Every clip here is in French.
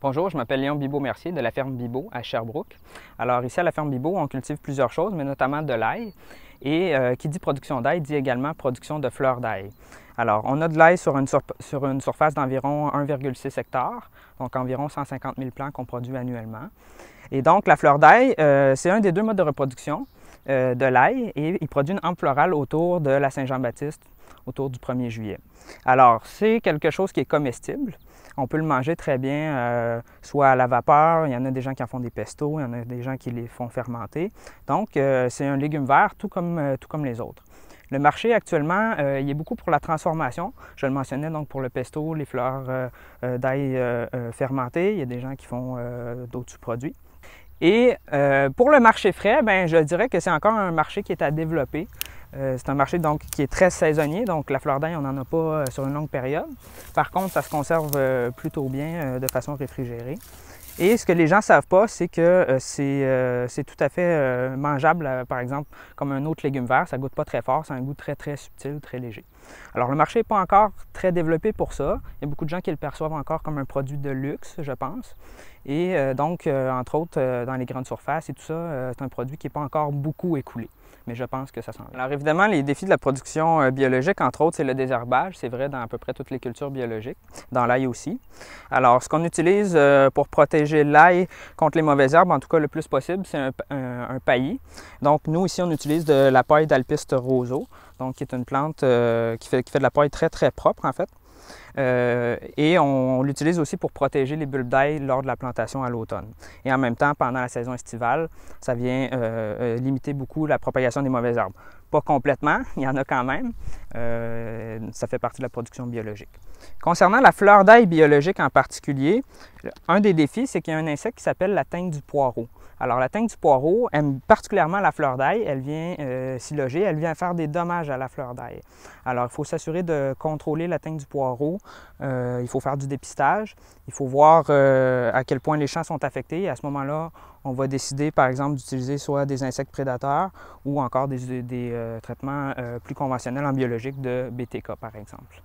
Bonjour, je m'appelle Léon Bibeau-Mercier de la ferme Bibeau à Sherbrooke. Alors ici à la ferme Bibeau, on cultive plusieurs choses, mais notamment de l'ail. Et qui dit production d'ail dit également production de fleurs d'ail. Alors on a de l'ail sur une surface d'environ 1,6 hectare, donc environ 150 000 plants qu'on produit annuellement. Et donc la fleur d'ail, c'est un des deux modes de reproduction de l'ail et il produit une hampe florale autour de la Saint-Jean-Baptiste, autour du 1er juillet. Alors c'est quelque chose qui est comestible. On peut le manger très bien, soit à la vapeur, il y en a des gens qui en font des pestos, il y en a des gens qui les font fermenter. Donc, c'est un légume vert tout comme les autres. Le marché actuellement, il est beaucoup pour la transformation. Je le mentionnais donc pour le pesto, les fleurs d'ail fermentées. Il y a des gens qui font d'autres sous-produits. Et pour le marché frais, bien, je dirais que c'est encore un marché qui est à développer. C'est un marché donc, qui est très saisonnier, donc la fleur d'ail, on n'en a pas sur une longue période. Par contre, ça se conserve plutôt bien de façon réfrigérée. Et ce que les gens ne savent pas, c'est que c'est tout à fait mangeable, par exemple, comme un autre légume vert. Ça ne goûte pas très fort, c'est un goût très, très subtil, très léger. Alors, le marché n'est pas encore très développé pour ça. Il y a beaucoup de gens qui le perçoivent encore comme un produit de luxe, je pense. Et donc, entre autres, dans les grandes surfaces et tout ça, c'est un produit qui n'est pas encore beaucoup écoulé. Mais je pense que ça s'en vient. Alors évidemment, les défis de la production biologique, entre autres, c'est le désherbage. C'est vrai dans à peu près toutes les cultures biologiques, dans l'ail aussi. Alors, ce qu'on utilise pour protéger l'ail contre les mauvaises herbes, en tout cas le plus possible, c'est un paillis. Donc, nous, ici, on utilise de la paille d'Alpiste roseau, donc qui est une plante qui fait de la paille très, très propre, en fait. Et on l'utilise aussi pour protéger les bulbes d'ail lors de la plantation à l'automne. Et en même temps, pendant la saison estivale, ça vient limiter beaucoup la propagation des mauvaises herbes. Pas complètement, il y en a quand même. Ça fait partie de la production biologique. Concernant la fleur d'ail biologique en particulier, un des défis, c'est qu'il y a un insecte qui s'appelle la teigne du poireau. Alors, la teigne du poireau aime particulièrement la fleur d'ail. Elle vient s'y loger, elle vient faire des dommages à la fleur d'ail. Alors, il faut s'assurer de contrôler la teigne du poireau. Il faut faire du dépistage. Il faut voir à quel point les champs sont affectés. Et à ce moment-là, on va décider, par exemple, d'utiliser soit des insectes prédateurs ou encore des traitements plus conventionnels en biologique de BTK, par exemple.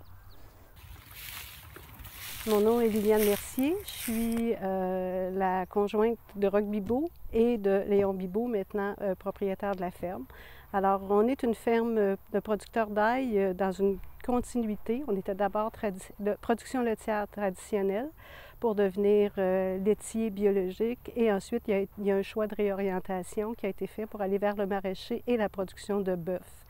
Mon nom est Liliane Mercier. Je suis la conjointe de Roch Bibeau et de Léon Bibeau, maintenant propriétaire de la ferme. Alors, on est une ferme de producteurs d'ail dans une continuité. On était d'abord de production laitière traditionnelle pour devenir laitier biologique. Et ensuite, il y a un choix de réorientation qui a été fait pour aller vers le maraîcher et la production de bœuf.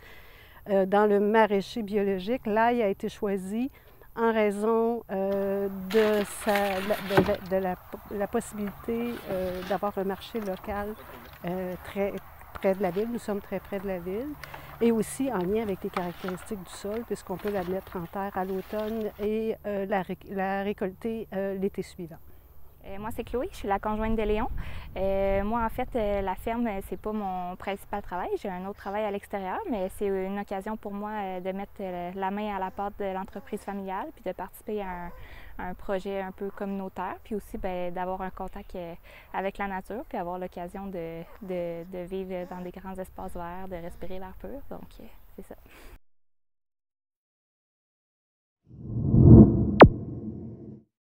Dans le maraîcher biologique, l'ail a été choisi en raison de la possibilité d'avoir un marché local très près de la ville. Nous sommes très près de la ville. Et aussi en lien avec les caractéristiques du sol, puisqu'on peut la mettre en terre à l'automne et la récolter l'été suivant. Moi, c'est Chloé, je suis la conjointe de Léon. Moi, en fait, la ferme, c'est pas mon principal travail. J'ai un autre travail à l'extérieur, mais c'est une occasion pour moi de mettre la main à la pâte de l'entreprise familiale, puis de participer à un projet un peu communautaire, puis aussi d'avoir un contact avec la nature, puis avoir l'occasion de vivre dans des grands espaces verts, de respirer l'air pur. Donc, c'est ça.